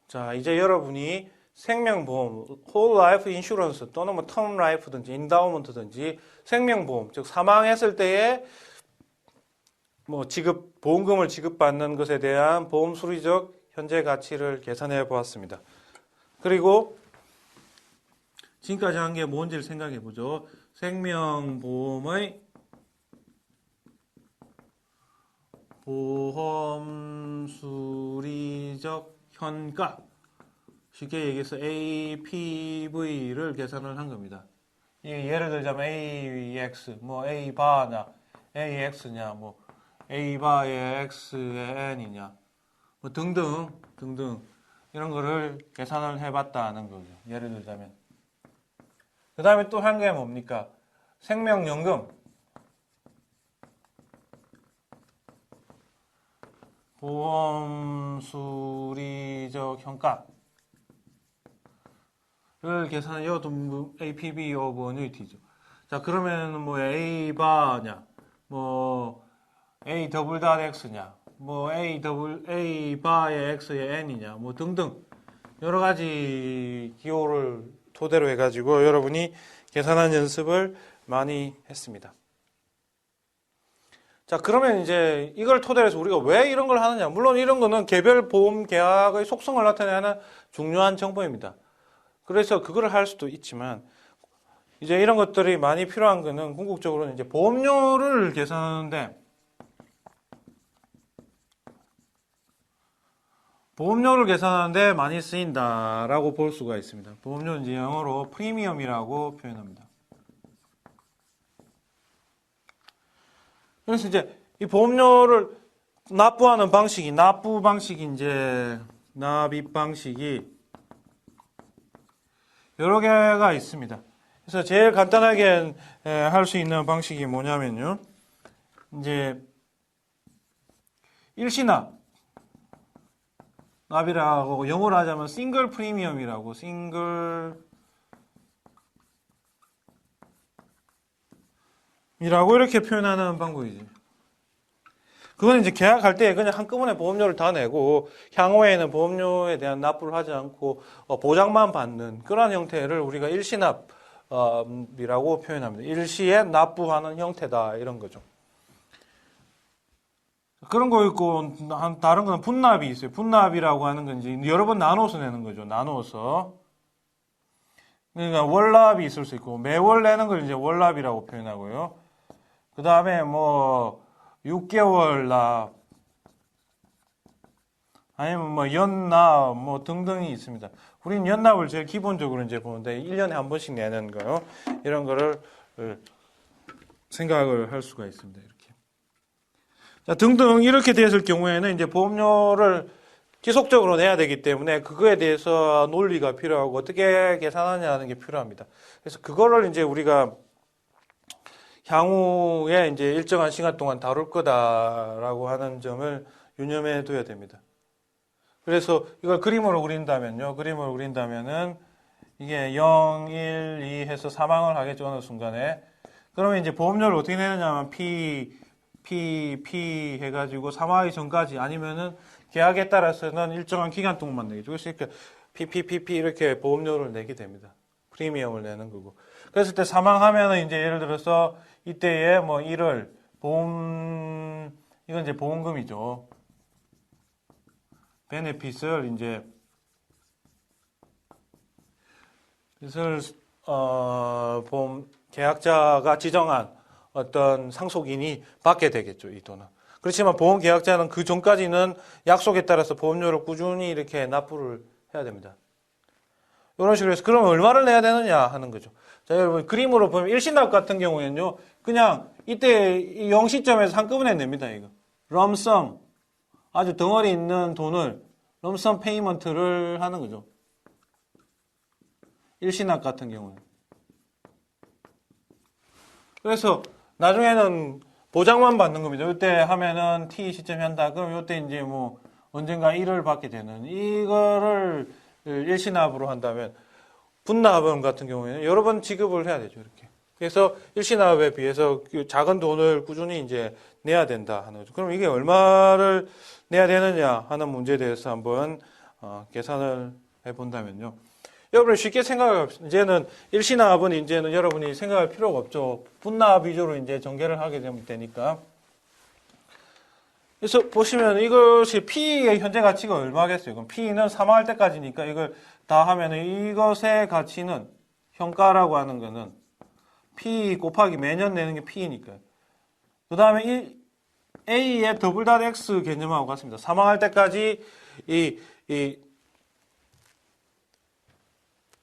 자, 이제 여러분이 생명보험, whole life insurance 또는 뭐 term life든지 endowment든지 생명보험, 즉 사망했을 때에 뭐 보험금을 지급받는 것에 대한 보험 수리적 현재 가치를 계산해 보았습니다. 그리고 지금까지 한 게 뭔지를 생각해 보죠. 생명보험의 보험 수리적 현가, 쉽게 얘기해서 APV를 계산을 한 겁니다. 예를 들자면 AX, 뭐 A바냐, AX냐, 뭐 A바의 X의 N이냐, 뭐 등등 이런 거를 계산을 해봤다는 거죠. 예를 들자면. 그 다음에 또 한 게 뭡니까? 생명연금. 보험 수리적 현가를 계산한 이것도 APV of annuity죠. 자, 그러면 뭐 A바냐, 뭐 A 더블 닷 X냐, 뭐 A 바의 X의 N이냐, 뭐 등등 여러 가지 기호를 토대로 해가지고 여러분이 계산한 연습을 많이 했습니다. 자, 그러면 이제 이걸 토대로 해서 우리가 왜 이런 걸 하느냐. 물론 이런 거는 개별 보험 계약의 속성을 나타내는 중요한 정보입니다. 그래서 그걸 할 수도 있지만, 이제 이런 것들이 많이 필요한 거는 궁극적으로는 이제 보험료를 계산하는데, 많이 쓰인다라고 볼 수가 있습니다. 보험료는 이제 영어로 프리미엄이라고 표현합니다. 그래서 이제 이 보험료를 납부하는 방식이, 납입 방식이 여러 개가 있습니다. 그래서 제일 간단하게 할 수 있는 방식이 뭐냐면요. 이제 납이라고 영어로 하자면 싱글 프리미엄이라고, 이라고 이렇게 표현하는 방법이지. 그건 이제 계약할 때 그냥 한꺼번에 보험료를 다 내고 향후에는 보험료에 대한 납부를 하지 않고 보장만 받는 그런 형태를 우리가 일시납이라고 표현합니다. 일시에 납부하는 형태다 이런 거죠. 그런 거 있고 다른 거는 분납이 있어요. 분납이라고 하는 건 이제 여러 번 나눠서 내는 거죠. 나눠서. 그러니까 월납이 있을 수 있고 매월 내는 걸 이제 월납이라고 표현하고요. 그 다음에 뭐 6개월 납 아니면 뭐 연납 뭐 등등이 있습니다. 우리는 연납을 제일 기본적으로 이제 보는데 1년에 한 번씩 내는 거요. 이런 거를 생각을 할 수가 있습니다. 이렇게. 자, 등등 이렇게 됐을 경우에는 이제 보험료를 지속적으로 내야 되기 때문에 그거에 대해서 논리가 필요하고 어떻게 계산하냐는 게 필요합니다. 그래서 그거를 이제 우리가 향후에 이제 일정한 시간 동안 다룰 거다라고 하는 점을 유념해 둬야 됩니다. 그래서 이걸 그림으로 그린다면은 이게 0, 1, 2 해서 사망을 하겠죠, 어느 순간에. 그러면 이제 보험료를 어떻게 내느냐면 P 해가지고 사망하기 전까지 아니면은 계약에 따라서는 일정한 기간 동안만 내겠죠. 그래서 이렇게 P 이렇게 보험료를 내게 됩니다. 프리미엄을 내는 거고. 그랬을 때 사망하면은 이제 예를 들어서 이때에 뭐 이건 이제 보험금이죠. 베네핏을 이제 보험 계약자가 지정한 어떤 상속인이 받게 되겠죠, 이 돈은. 그렇지만 보험 계약자는 그 전까지는 약속에 따라서 보험료를 꾸준히 이렇게 납부를 해야 됩니다. 이런 식으로 해서 그러면 얼마를 내야 되느냐 하는 거죠. 자, 여러분 그림으로 보면 일시납 같은 경우에는요. 그냥 이때 0시점에서 한꺼번에 냅니다. 이거. 럼썸. 아주 덩어리 있는 돈을 럼썸 페이먼트를 하는 거죠. 일시납 같은 경우는. 그래서 나중에는 보장만 받는 겁니다. 이때 하면은 T 시점에 한다. 그럼 이때 이제 뭐 언젠가 1을 받게 되는 이거를 일시납으로 한다면 분납금 같은 경우에는 여러 번 지급을 해야 되죠. 이렇게. 그래서 일시납에 비해서 작은 돈을 꾸준히 이제 내야 된다 하는 거죠. 그럼 이게 얼마를 내야 되느냐 하는 문제에 대해서 한번 계산을 해본다면요. 여러분이 쉽게 생각할, 이제는 일시납은 이제는 여러분이 생각할 필요가 없죠. 분납 위주로 이제 전개를 하게 되니까. 그래서 보시면 이것이 P의 현재 가치가 얼마겠어요? 그럼 P는 사망할 때까지니까 이걸 다 하면은 이것의 가치는 현가라고 하는 거는 P 곱하기 매년 내는 게 P니까요. 그 다음에 A의 더블 닷 X 개념하고 같습니다. 사망할 때까지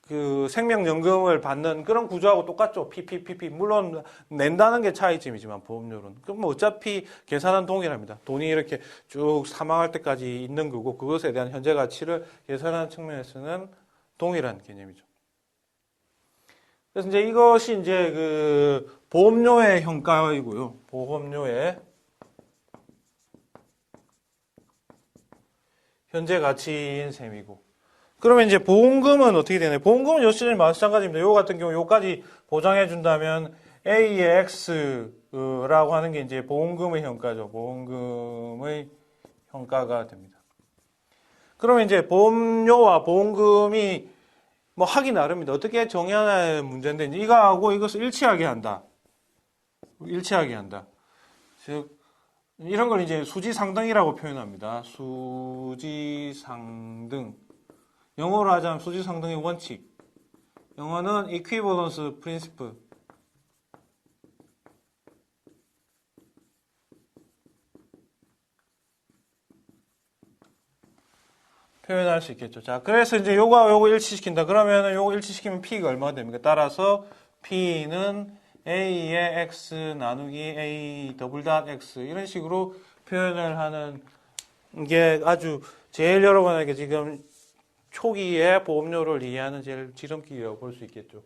그 생명연금을 받는 그런 구조하고 똑같죠. PPPP. 물론 낸다는 게 차이점이지만 보험료는. 그럼 뭐 어차피 계산은 동일합니다. 돈이 이렇게 쭉 사망할 때까지 있는 거고 그것에 대한 현재 가치를 계산하는 측면에서는 동일한 개념이죠. 그래서 이제 이것이 이제 그 보험료의 현가이고요. 보험료의 현재 가치인 셈이고. 그러면 이제 보험금은 어떻게 되나요? 보험금은 역시 마찬가지입니다. 요 같은 경우 요까지 보장해 준다면 A의 X라고 하는 게 이제 보험금의 현가죠. 보험금의 현가가 됩니다. 그러면 이제 보험료와 보험금이 뭐 하기 나름입니다. 어떻게 정의하냐의 문제인데 이거하고 이것을 일치하게 한다. 일치하게 한다. 즉 이런 걸 이제 수지상등이라고 표현합니다. 수지상등. 영어로 하자면 수지상등의 원칙. 영어는 equivalence principle. 표현할 수 있겠죠. 자, 그래서 이제 요거 일치시킨다. 그러면 요거 일치시키면 P가 얼마가 됩니까? 따라서 P는 A의 X 나누기 A 더블 닷 X 이런 식으로 표현을 하는 게 아주 제일 여러분에게 지금 초기에 보험료를 이해하는 제일 지름길이라고 볼 수 있겠죠.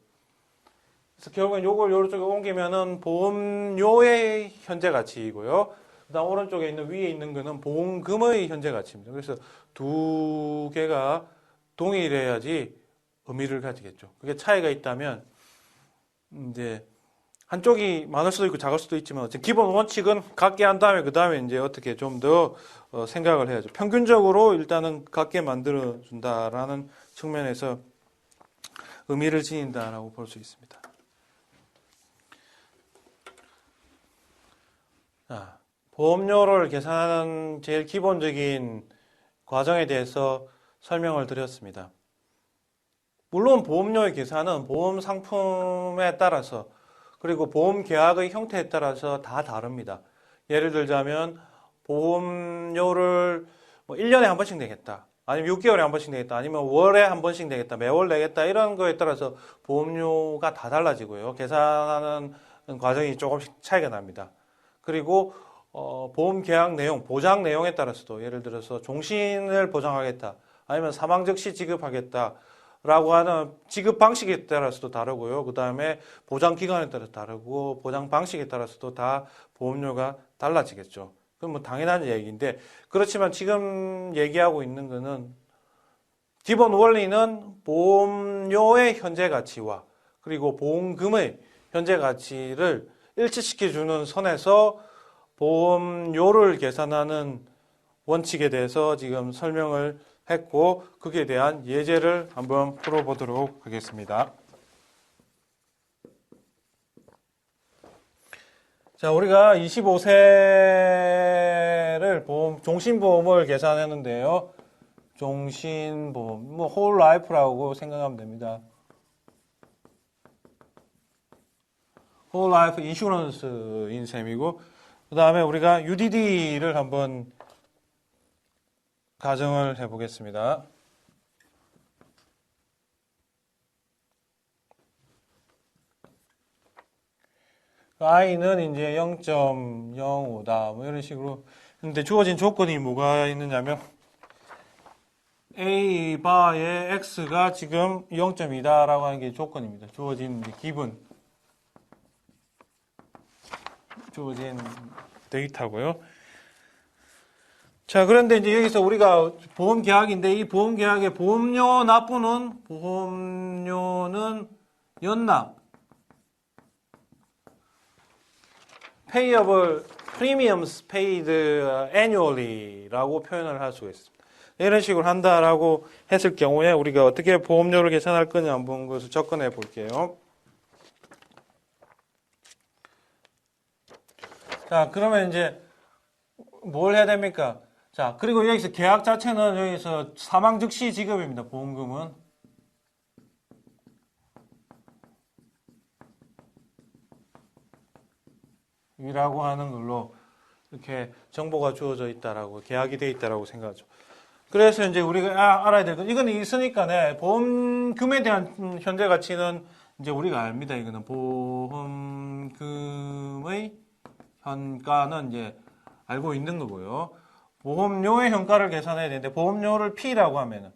그래서 결국엔 요걸 요쪽에 옮기면은 보험료의 현재 가치이고요. 그다음 오른쪽에 있는 위에 있는 거는 보험금의 현재 가치입니다. 그래서 두 개가 동일해야지 의미를 가지겠죠. 그게 차이가 있다면 이제 한쪽이 많을 수도 있고 작을 수도 있지만 기본 원칙은 같게 한 다음에 그 다음에 이제 어떻게 좀 더 생각을 해야죠. 평균적으로 일단은 같게 만들어 준다라는 측면에서 의미를 지닌다라고 볼 수 있습니다. 자, 보험료를 계산하는 제일 기본적인 과정에 대해서 설명을 드렸습니다. 물론 보험료의 계산은 보험 상품에 따라서 그리고 보험 계약의 형태에 따라서 다 다릅니다. 예를 들자면 보험료를 뭐 1년에 한 번씩 내겠다. 아니면 6개월에 한 번씩 내겠다. 아니면 월에 한 번씩 내겠다. 매월 내겠다. 이런 거에 따라서 보험료가 다 달라지고요. 계산하는 과정이 조금씩 차이가 납니다. 그리고 보험 계약 내용, 보장 내용에 따라서도 예를 들어서 종신을 보장하겠다. 아니면 사망 즉시 지급하겠다. 라고 하는 지급 방식에 따라서도 다르고요. 그 다음에 보장 기간에 따라서 다르고 보장 방식에 따라서도 다 보험료가 달라지겠죠. 그건 뭐 당연한 얘기인데 그렇지만 지금 얘기하고 있는 거는 기본 원리는 보험료의 현재 가치와 그리고 보험금의 현재 가치를 일치시켜주는 선에서 보험료를 계산하는 원칙에 대해서 지금 설명을 했고 거기에 대한 예제를 한번 풀어보도록 하겠습니다. 자, 우리가 25세를 종신보험을 계산했는데요. 종신보험, 뭐 홀 라이프라고 생각하면 됩니다. 홀 라이프 인슈런스인 셈이고 그 다음에 우리가 UDD를 한번 가정을 해보겠습니다. i는 이제 0.05다. 뭐 이런 식으로. 근데 주어진 조건이 뭐가 있느냐면 A 바의 x가 지금 0.2다라고 하는 게 조건입니다. 주어진 주어진 데이터고요. 자, 그런데 이제 여기서 우리가 보험 계약인데 이 보험 계약의 보험료는 연납 payable premiums paid annually라고 표현을 할 수가 있습니다. 이런 식으로 한다라고 했을 경우에 우리가 어떻게 보험료를 계산할 거냐 한번 그것을 접근해 볼게요. 자, 그러면 이제 뭘 해야 됩니까? 자, 그리고 여기서 계약 자체는 여기서 사망 즉시 지급입니다. 보험금은. 이라고 하는 걸로 이렇게 정보가 주어져 있다라고, 계약이 돼 있다라고 생각하죠. 그래서 이제 우리가 알아야 될 건, 이거는 있으니까네, 보험금에 대한 현재 가치는 이제 우리가 압니다. 이거는 보험금의 현가는 이제 알고 있는 거고요. 보험료의 현가를 계산해야 되는데, 보험료를 P라고 하면은,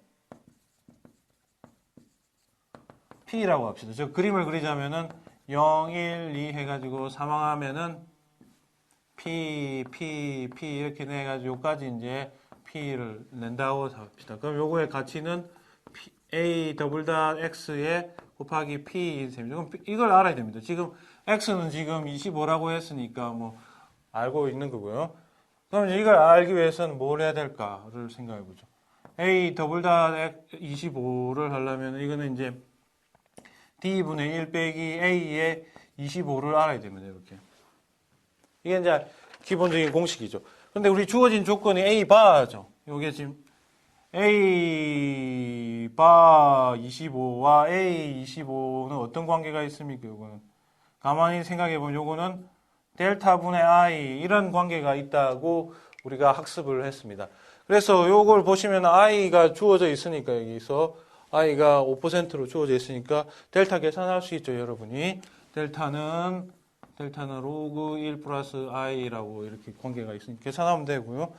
P라고 합시다. 저 그림을 그리자면은, 0, 1, 2 해가지고 사망하면은, P 이렇게 내가지고 여기까지 이제 P를 낸다고 합시다. 그럼 요거의 가치는 A X에 곱하기 P인 셈이죠. 그럼 이걸 알아야 됩니다. 지금 X는 지금 25라고 했으니까 뭐 알고 있는 거고요. 그럼 이걸 알기 위해서는 뭘 해야 될까를 생각해 보죠. A X25를 하려면 이거는 이제 D분의 1 빼기 A의 25를 알아야 됩니다. 이렇게. 이게 이제 기본적인 공식이죠. 근데 우리 주어진 조건이 A 바죠. 요게 지금 A 바 25와 A 25는 어떤 관계가 있습니까? 요거는 가만히 생각해 보면 요거는 델타 분의 I 이런 관계가 있다고 우리가 학습을 했습니다. 그래서 요걸 보시면 I가 주어져 있으니까 여기서 I가 5%로 주어져 있으니까 델타 계산할 수 있죠, 여러분이. 델타는 로그 1 플러스 i라고 이렇게 관계가 있으니까 계산하면 되고요.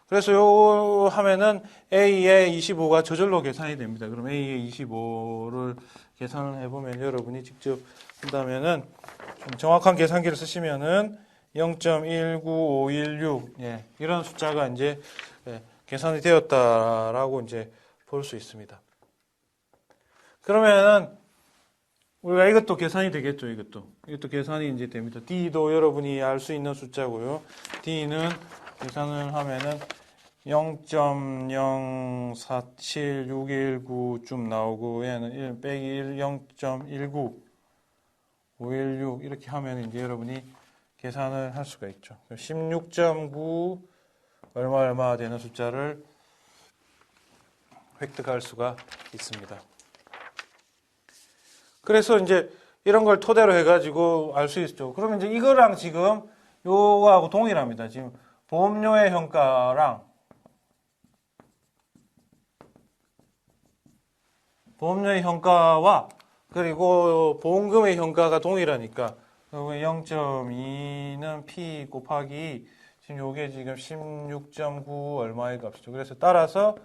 그래서 요 하면은 a의 25가 저절로 계산이 됩니다. 그럼 a의 25를 계산을 해보면 여러분이 직접 한다면은 좀 정확한 계산기를 쓰시면은 0.19516 예, 이런 숫자가 이제 계산이 되었다라고 이제 볼 수 있습니다. 그러면은 우리가 이것도 계산이 되겠죠, 이것도 계산이 이제 됩니다. D도 여러분이 알 수 있는 숫자고요. D는 계산을 하면은 0.047619쯤 나오고, 얘는 1 빼기 1, 0.19516 이렇게 하면 이제 여러분이 계산을 할 수가 있죠. 16.9 얼마 되는 숫자를 획득할 수가 있습니다. 그래서 이제 이런 걸 토대로 해가지고 알 수 있죠. 그러면 이제 이거랑 지금 요거하고 동일합니다. 지금 보험료의 현가랑 보험료의 현가와 그리고 보험금의 현가가 동일하니까 0.2는 P 곱하기 지금 요게 지금 16.9 얼마의 값이죠. 그래서 따라서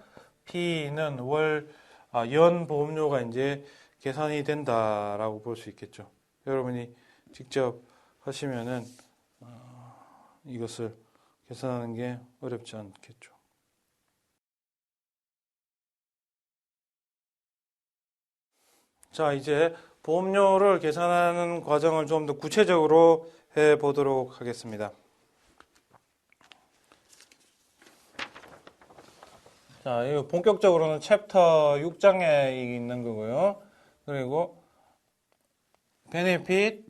P는 연 보험료가 이제 계산이 된다라고 볼 수 있겠죠. 여러분이 직접 하시면은 이것을 계산하는 게 어렵지 않겠죠. 자, 이제 보험료를 계산하는 과정을 좀 더 구체적으로 해 보도록 하겠습니다. 자, 이거 본격적으로는 챕터 6장에 있는 거고요. 그리고 베네핏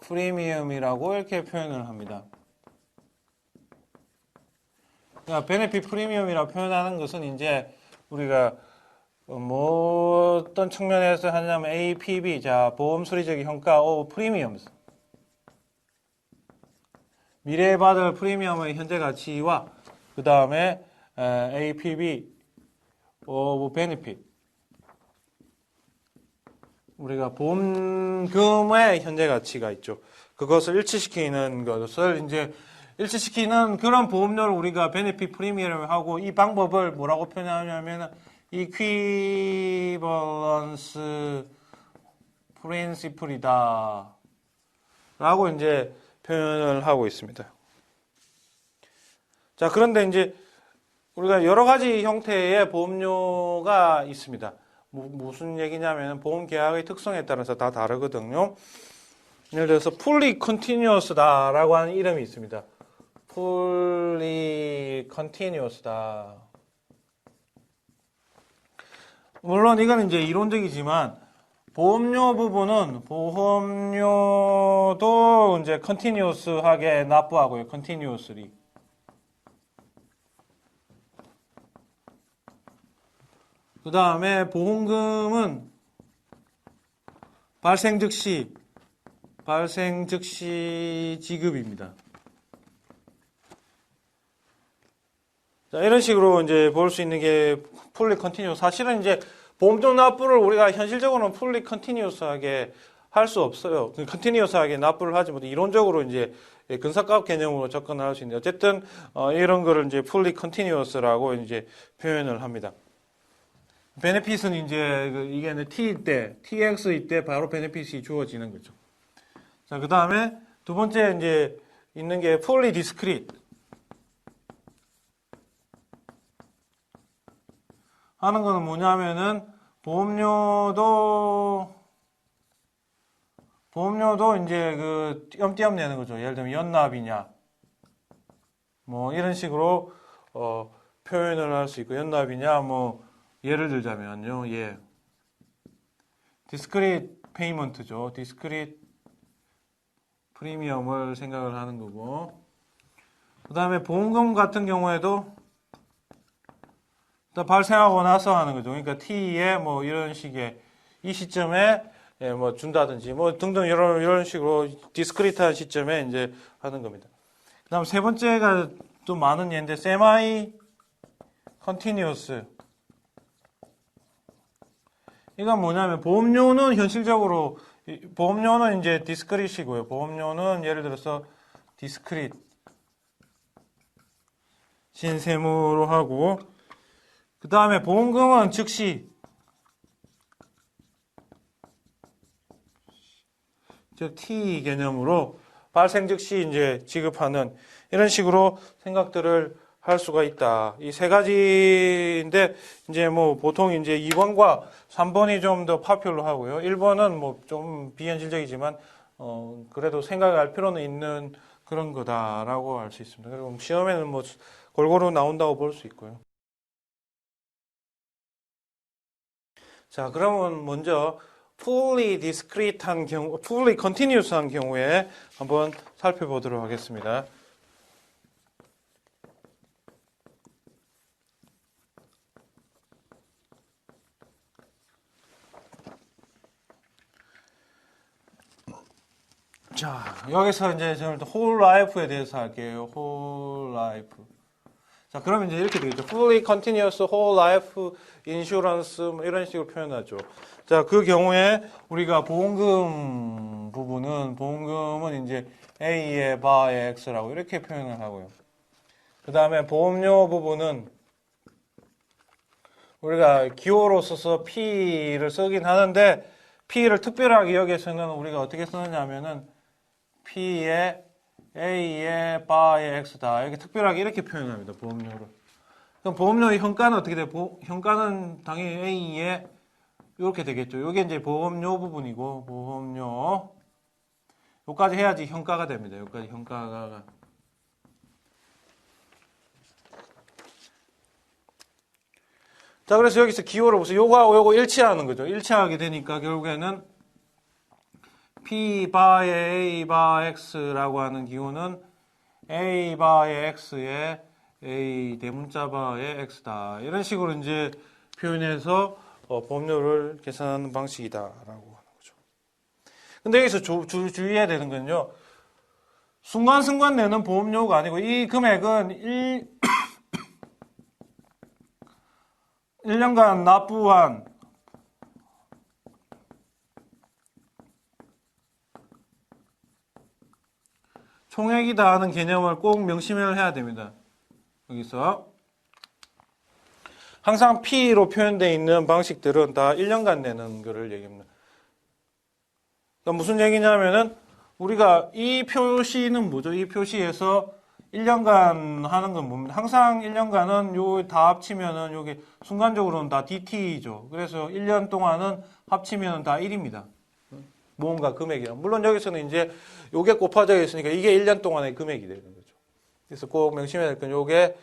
프리미엄이라고 이렇게 표현을 합니다. 그러니까 베네핏 프리미엄이라고 표현하는 것은 이제 우리가 뭐 어떤 측면에서 하냐면 APB, 자, 보험 수리적 현가 오브 프리미엄스, 미래에 받을 프리미엄의 현재 가치와 그 다음에 APB 오브 베네핏, 우리가 보험금의 현재 가치가 있죠. 그것을 일치시키는 것을 이제 일치시키는 그런 보험료를 우리가 베네핏 프리미엄을 하고, 이 방법을 뭐라고 표현하냐면 이퀴벌런스 프린시플이다 라고 이제 표현을 하고 있습니다. 자, 그런데 이제 우리가 여러 가지 형태의 보험료가 있습니다. 무슨 얘기냐면 보험 계약의 특성에 따라서 다 다르거든요. 예를 들어서 fully continuous다라고 하는 이름이 있습니다. fully continuous다. 물론 이건 이제 이론적이지만 보험료 부분은 보험료도 이제 컨티뉴어스하게 납부하고요. 컨티뉴어스리. 그 다음에 보험금은 발생 즉시 지급입니다. 자, 이런 식으로 이제 볼 수 있는 게 풀리 컨티뉴어스. 사실은 이제 보험료 납부를 우리가 현실적으로는 풀리 컨티뉴어스하게 할 수 없어요. 컨티뉴어스하게 납부를 하지 못해 이론적으로 이제 근사값 개념으로 접근할 수 있는데 어쨌든 이런 거를 이제 풀리 컨티뉴어스라고 이제 표현을 합니다. 베네핏은 이제 이게 t 때, tx일 때 바로 베네핏이 주어지는 거죠. 자, 그 다음에 두 번째 이제 있는 게 fully discrete 하는 거는 뭐냐면은 보험료도 이제 그 띄엄띄엄 내는 거죠. 예를 들면 연납이냐 뭐 이런 식으로 표현을 할 수 있고 연납이냐 뭐 예를 들자면요. 예. discrete payment죠. discrete 프리미엄을 생각을 하는 거고 그 다음에 보험금 같은 경우에도 발생하고 나서 하는 거죠. 그러니까 T에 뭐 이런 식의 이 시점에 뭐 준다든지 뭐 등등 이런 식으로 디스크리트한 시점에 이제 하는 겁니다. 그다음 세 번째가 좀 많은 예인데 세마이 컨티뉴어스. 이건 뭐냐면 보험료는 현실적으로 보험료는 이제 디스크릿이고요. 보험료는 예를 들어서 디스크릿 신세무로 하고 그 다음에 보험금은 즉시 즉 T 개념으로 발생 즉시 이제 지급하는 이런 식으로 생각들을 할 수가 있다. 이 세 가지인데 이제 뭐 보통 이제 2번과 3번이 좀 더 파퓰러 하고요. 1번은 뭐 좀 비현실적이지만 그래도 생각할 필요는 있는 그런 거다라고 알 수 있습니다. 그리고 시험에는 뭐 골고루 나온다고 볼 수 있고요. 자, 그러면 먼저 fully discrete한 경우, fully continuous한 경우에 한번 살펴보도록 하겠습니다. 자, 여기서 이제 저는 whole life에 대해서 할게요. whole life. 자, 그러면 이제 이렇게 되겠죠. fully continuous whole life insurance 뭐 이런 식으로 표현하죠. 자, 그 경우에 우리가 보험금은 이제 A의 바의 X라고 이렇게 표현을 하고요. 그 다음에 보험료 부분은 우리가 기호로 써서 P를 쓰긴 하는데 P를 특별하게 여기서는 우리가 어떻게 쓰느냐 하면은 P의 A의 바의 X다. 이렇게 특별하게 이렇게 표현합니다. 보험료를. 그럼 보험료의 현가는 어떻게 돼요? 현가는 당연히 A의 이렇게 되겠죠. 이게 이제 보험료 부분이고 보험료 여기까지 해야지 현가가 됩니다. 여기까지 현가가. 자, 그래서 여기서 기호를 보세요. 요거하고 요거 일치하는 거죠. 일치하게 되니까 결국에는 P 바의 A 바 X라고 하는 기호는 A 바의 X의 A 대문자 바의 X다. 이런 식으로 이제 표현해서 보험료를 계산하는 방식이다라고 하는 거죠. 근데 여기서 주의해야 되는 건요. 순간순간 내는 보험료가 아니고 이 금액은 1년간 납부한 총액이다 하는 개념을 꼭 명심을 해야 됩니다. 여기서 항상 P로 표현되어 있는 방식들은 다 1년간 내는 거를 얘기합니다. 그러니까 무슨 얘기냐면은 우리가 이 표시는 뭐죠? 이 표시에서 1년간 하는 건 뭡니까? 항상 1년간은 요 다 합치면은 요게 순간적으로는 다 DT죠. 그래서 1년 동안은 합치면은 다 1입니다. 모험가 금액이랑. 물론 여기서는 이제 요게 곱하져 있으니까 이게 1년 동안의 금액이 되는 거죠. 그래서 꼭 명심해야 될 건 요게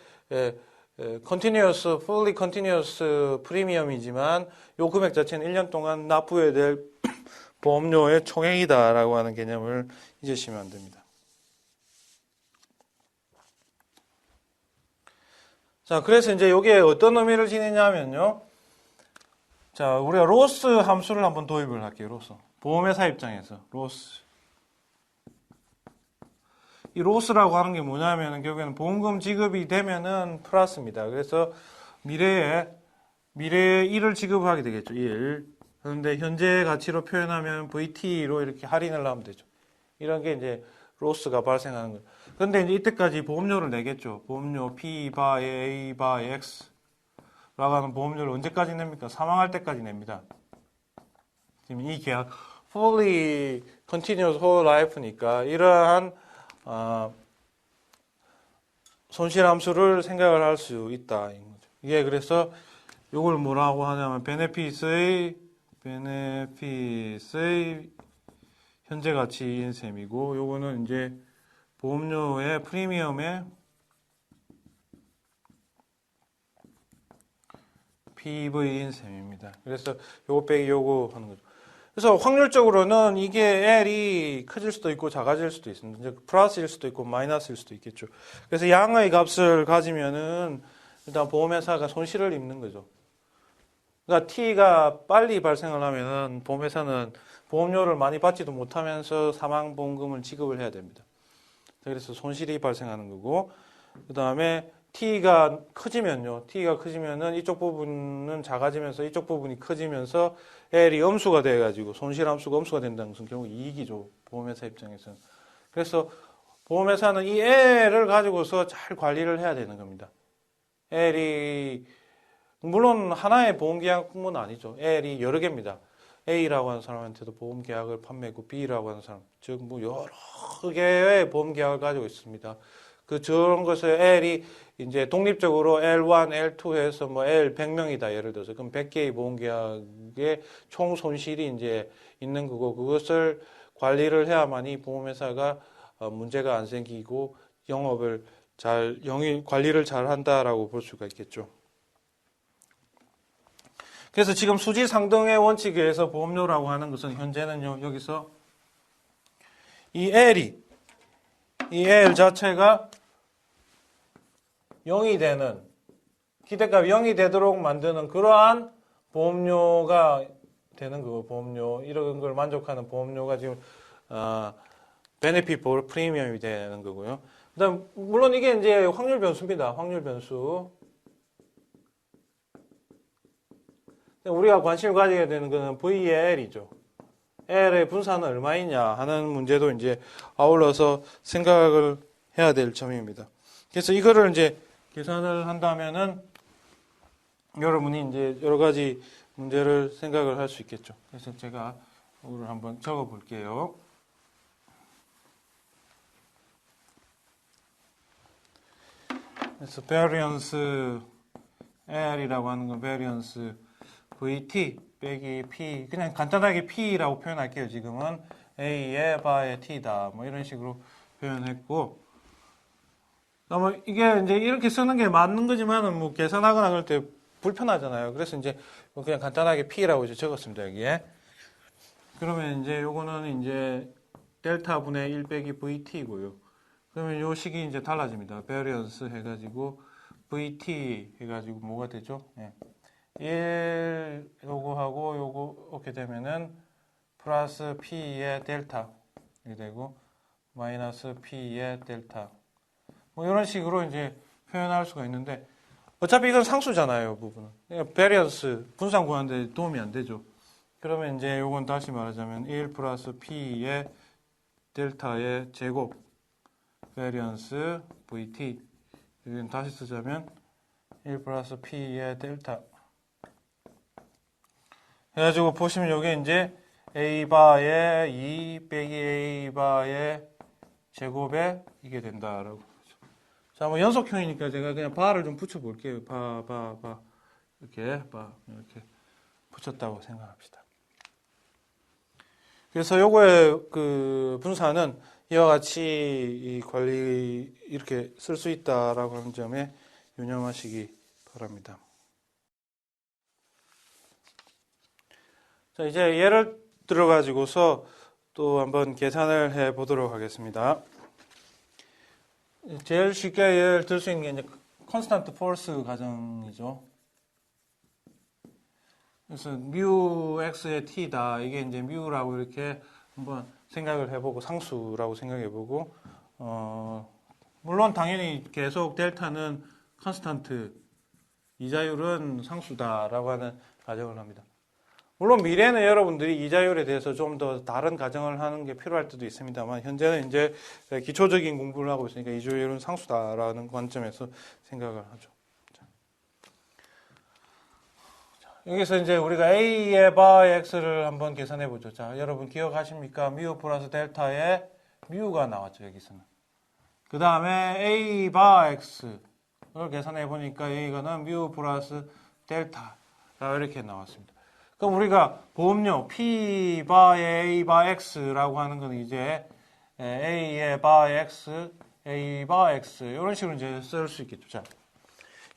fully continuous 프리미엄이지만 요 금액 자체는 1년 동안 납부해야 될 보험료의 총액이다라고 하는 개념을 잊으시면 안 됩니다. 자, 그래서 이제 이게 어떤 의미를 지니냐면요. 자, 우리가 로스 함수를 한번 도입을 할게요. 로스. 보험회사 입장에서 로스. 이 로스라고 하는 게 뭐냐면은 결국에는 보험금 지급이 되면은 플러스입니다. 그래서 미래에 1을 지급하게 되겠죠. 1. 그런데 현재 가치로 표현하면 VT로 이렇게 할인을 하면 되죠. 이런 게 이제 로스가 발생하는 거예요. 그런데 이제 이때까지 보험료를 내겠죠. 보험료 P 바에 A 바에 X 라고 하는 보험료를 언제까지 냅니까? 사망할 때까지 냅니다. 지금 이 계약 fully continuous whole life니까 이러한 손실 함수를 생각을 할 수 있다. 이게 그래서 이걸 뭐라고 하냐면 베네핏의 현재 가치인 셈이고, 요거는 이제 보험료의 프리미엄의 PV인 셈입니다. 그래서 요거 빼기 요거 하는 거죠. 그래서 확률적으로는 이게 L이 커질 수도 있고 작아질 수도 있습니다. 이제 플러스일 수도 있고 마이너스일 수도 있겠죠. 그래서 양의 값을 가지면은 일단 보험회사가 손실을 입는 거죠. 그러니까 T가 빨리 발생을 하면은 보험회사는 보험료를 많이 받지도 못하면서 사망보험금을 지급을 해야 됩니다. 그래서 손실이 발생하는 거고, 그 다음에 T가 커지면은 이쪽 부분은 작아지면서 이쪽 부분이 커지면서 L이 엄수가 돼가지고 손실함수가 엄수가 된다는 것은 결국 이익이죠. 보험회사 입장에서는. 그래서 보험회사는 이 L을 가지고서 잘 관리를 해야 되는 겁니다. L이 물론 하나의 보험계약뿐만 아니죠. L이 여러 개입니다. A라고 하는 사람한테도 보험계약을 판매하고 B라고 하는 사람, 즉 뭐 여러 개의 보험계약을 가지고 있습니다. 저런 것을 L이 이제 독립적으로 L1, L2 해서 뭐 L 100명이다 예를 들어서 그럼 100개의 보험계약의 총 손실이 이제 있는 거고, 그것을 관리를 해야만이 보험회사가 문제가 안 생기고 관리를 잘 한다라고 볼 수가 있겠죠. 그래서 지금 수지상등의 원칙에 의해서 보험료라고 하는 것은 현재는요, 여기서 이 L 자체가 0이 되는, 기대값이 0이 되도록 만드는 그러한 보험료가 되는 거고, 보험료, 이런 걸 만족하는 보험료가 지금, 베네핏 프리미엄이 되는 거고요. 그 다음, 물론 이게 이제 확률 변수입니다. 확률 변수. 우리가 관심을 가지게 되는 것은 VL이죠. L의 분산은 얼마이냐 하는 문제도 이제 아울러서 생각을 해야 될 점입니다. 그래서 이거를 이제 계산을 한다면은 여러분이 이제 여러 가지 문제를 생각을 할 수 있겠죠. 그래서 제가 이거를 한번 적어 볼게요. 그래서 variance L이라고 하는 건 variance VT 빼기 P, 그냥 간단하게 P라고 표현할게요. 지금은 A의 바의 T다. 뭐 이런 식으로 표현했고, 이게 이제 이렇게 쓰는 게 맞는 거지만은 뭐 계산하거나 그럴 때 불편하잖아요. 그래서 이제 그냥 간단하게 P라고 이제 적었습니다. 여기에. 그러면 이제 요거는 이제 델타 분의 1 빼기 VT고요. 그러면 요 식이 이제 달라집니다. variance 해가지고 VT 해가지고 뭐가 되죠? 네. 1 요거하고 요거 이렇게 되면은 플러스 P의 델타 이렇게 되고 마이너스 P의 델타 뭐 이런 식으로 이제 표현할 수가 있는데, 어차피 이건 상수잖아요. 부분은 베리언스 분산 구하는데 도움이 안 되죠. 그러면 이제 요건 다시 말하자면 1 플러스 P의 델타의 제곱 베리언스 VT, 여기는 다시 쓰자면 1 플러스 P의 델타 해가지고 보시면 요게 이제 A바의 2 빼기 A바의 제곱에 이게 된다라고. 자, 뭐 연속형이니까 제가 그냥 바를 좀 붙여 볼게요. 이렇게 붙였다고 생각합시다. 그래서 요거의 그 분산은 이와 같이 이 관리 이렇게 쓸 수 있다라고 하는 점에 유념하시기 바랍니다. 자, 이제 예를 들어 가지고서 또 한번 계산을 해 보도록 하겠습니다. 제일 쉽게 예를 들 수 있는 게 이제 컨스탄트 폴스 가정이죠. 그래서 뮤 x의 t다. 이게 이제 뮤라고 이렇게 한번 생각을 해보고 상수라고 생각해보고 물론 당연히 계속 델타는 컨스탄트, 이자율은 상수다라고 하는 가정을 합니다. 물론 미래는 여러분들이 이자율에 대해서 좀 더 다른 가정을 하는 게 필요할 때도 있습니다만 현재는 이제 기초적인 공부를 하고 있으니까 이자율은 상수다라는 관점에서 생각을 하죠. 여기서 이제 우리가 A의 바 X를 한번 계산해 보죠. 자, 여러분 기억하십니까? 뮤 플러스 델타에 뮤가 나왔죠, 여기서는. 그 다음에 A 바 X를 계산해 보니까 이거는 뮤 플러스 델타 이렇게 나왔습니다. 그럼 우리가 보험료 P 바의 A 바 X라고 하는 건 이제 A의 바 X, A 바 X 이런 식으로 이제 쓸 수 있겠죠. 자.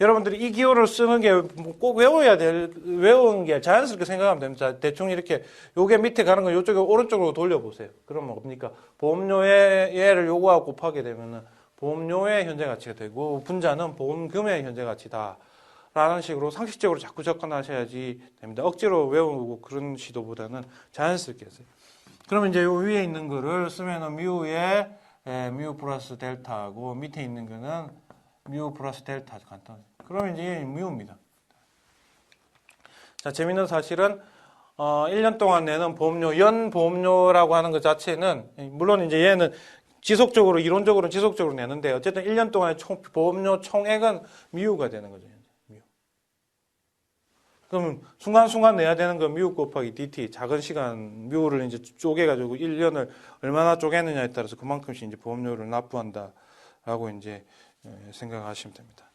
여러분들이 이 기호를 쓰는 게 꼭 외우는 게 자연스럽게 생각하면 됩니다. 대충 이렇게 요게 밑에 가는 건 요쪽에 오른쪽으로 돌려보세요. 그러면 뭡니까? 보험료의 얘를 요거하고 곱하게 되면은 보험료의 현재 가치가 되고 분자는 보험금의 현재 가치다. 라는 식으로 상식적으로 자꾸 접근하셔야지 됩니다. 억지로 외우고 그런 시도보다는 자연스럽게 하세요. 그러면 이제 요 위에 있는 거를 쓰면은 뮤의 뮤 플러스 델타하고 밑에 있는 거는 뮤 플러스 델타 간단하죠. 그러면 이제 뮤입니다. 자, 재밌는 사실은 1년 동안 내는 보험료, 연 보험료라고 하는 것 자체는 물론 이제 얘는 지속적으로 이론적으로 지속적으로 내는데 어쨌든 1년 동안의 보험료 총액은 뮤가 되는 거죠. 뮤. 그럼 순간순간 내야 되는 건 뮤 곱하기 dt 작은 시간 뮤를 이제 쪼개 가지고 1년을 얼마나 쪼개느냐에 따라서 그만큼씩 이제 보험료를 납부한다라고 이제 생각하시면 됩니다.